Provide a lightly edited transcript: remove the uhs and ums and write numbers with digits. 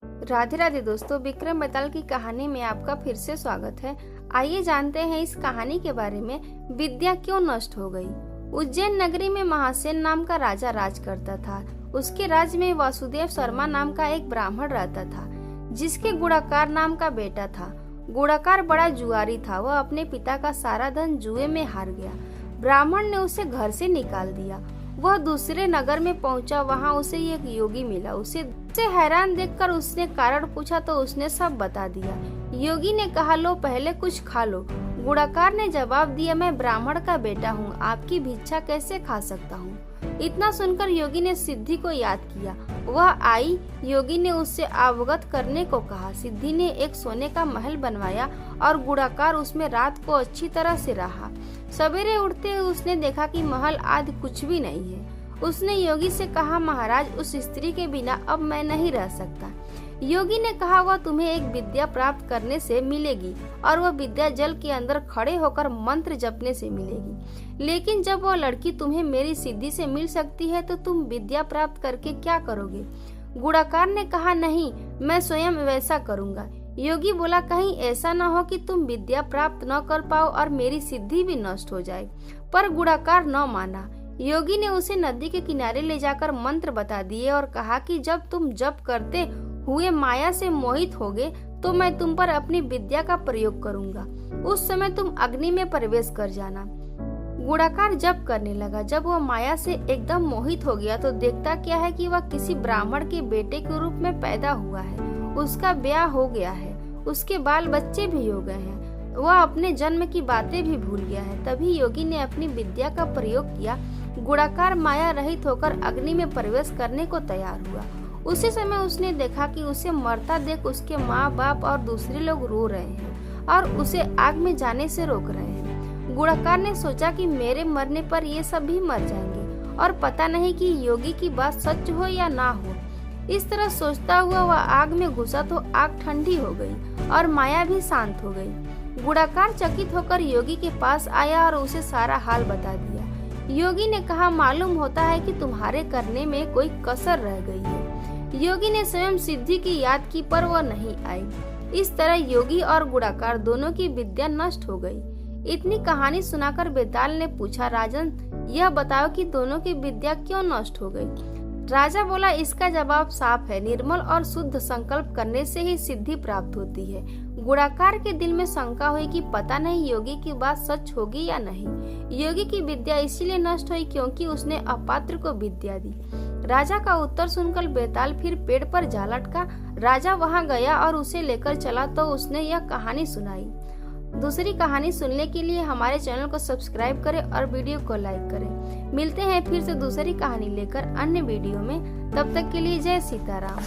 राधे राधे दोस्तों, विक्रम बेताल की कहानी में आपका फिर से स्वागत है। आइए जानते हैं इस कहानी के बारे में। विद्या क्यों नष्ट हो गई। उज्जैन नगरी में महासेन नाम का राजा राज करता था। उसके राज्य में वासुदेव शर्मा नाम का एक ब्राह्मण रहता था, जिसके गुणाकार नाम का बेटा था। गुणाकार बड़ा जुआरी था। वह अपने पिता का सारा धन जुए में हार गया। ब्राह्मण ने उसे घर से निकाल दिया। वह दूसरे नगर में पहुंचा। वहां उसे एक योगी मिला। उसे हैरान देखकर उसने कारण पूछा तो उसने सब बता दिया। योगी ने कहा, लो पहले कुछ खा लो। गुणाकार ने जवाब दिया, मैं ब्राह्मण का बेटा हूँ, आपकी भिक्षा कैसे खा सकता हूँ। इतना सुनकर योगी ने सिद्धि को याद किया। वह आई। योगी ने उससे अवगत करने को कहा। सिद्धि ने एक सोने का महल बनवाया और गुणाकार उसमें रात को अच्छी तरह से रहा। सवेरे उठते उसने देखा कि महल आदि कुछ भी नहीं है। उसने योगी से कहा, महाराज, उस स्त्री के बिना अब मैं नहीं रह सकता। योगी ने कहा, वह तुम्हें एक विद्या प्राप्त करने से मिलेगी और वह विद्या जल के अंदर खड़े होकर मंत्र जपने से मिलेगी। लेकिन जब वह लड़की तुम्हें मेरी सिद्धि से मिल सकती है तो तुम विद्या प्राप्त करके क्या करोगे। गुणाकार ने कहा, नहीं, मैं स्वयं वैसा करूंगा। योगी बोला, कहीं ऐसा न हो कि तुम विद्या प्राप्त न कर पाओ और मेरी सिद्धि भी नष्ट हो जाए। पर गुणाकार न माना। योगी ने उसे नदी के किनारे ले जाकर मंत्र बता दिए और कहा कि जब तुम जप करते हुए माया से मोहित होगे तो मैं तुम पर अपनी विद्या का प्रयोग करूंगा। उस समय तुम अग्नि में प्रवेश कर जाना। गुणाकार जप करने लगा। जब वह माया से एकदम मोहित हो गया तो देखता क्या है कि वह किसी ब्राह्मण के बेटे के रूप में पैदा हुआ है। उसका ब्याह हो गया है, उसके बाल बच्चे भी हो गए हैं। वह अपने जन्म की बातें भी भूल गया है। तभी योगी ने अपनी विद्या का प्रयोग किया। गुणाकार माया रहित होकर अग्नि में प्रवेश करने को तैयार हुआ। उसी समय उसने देखा कि उसे मरता देख उसके माँ बाप और दूसरे लोग रो रहे हैं और उसे आग में जाने से रोक रहे हैं। गुणाकार ने सोचा कि मेरे मरने पर ये सब भी मर जाएंगे और पता नहीं कि योगी की बात सच हो या ना हो। इस तरह सोचता हुआ वह आग में घुसा तो आग ठंडी हो गई और माया भी शांत हो गई। गुणाकार चकित होकर योगी के पास आया और उसे सारा हाल बता दिया। योगी ने कहा, मालूम होता है कि तुम्हारे करने में कोई कसर रह गई है। योगी ने स्वयं सिद्धि की याद की पर वह नहीं आई। इस तरह योगी और गुणाकार दोनों की विद्या नष्ट हो गई। इतनी कहानी सुनाकर बेताल ने पूछा, राजन, यह बताओ कि दोनों की विद्या क्यों नष्ट हो गई। राजा बोला, इसका जवाब साफ है, निर्मल और शुद्ध संकल्प करने से ही सिद्धि प्राप्त होती है। गुणाकार के दिल में शंका हुई कि पता नहीं योगी की बात सच होगी या नहीं। योगी की विद्या इसीलिए नष्ट हुई क्योंकि उसने अपात्र को विद्या दी। राजा का उत्तर सुनकर बेताल फिर पेड़ पर जा लटका। राजा वहां गया और उसे लेकर चला तो उसने यह कहानी सुनाई। दूसरी कहानी सुनने के लिए हमारे चैनल को सब्सक्राइब करें और वीडियो को लाइक करें। मिलते हैं फिर से दूसरी कहानी लेकर अन्य वीडियो में। तब तक के लिए जय सीताराम।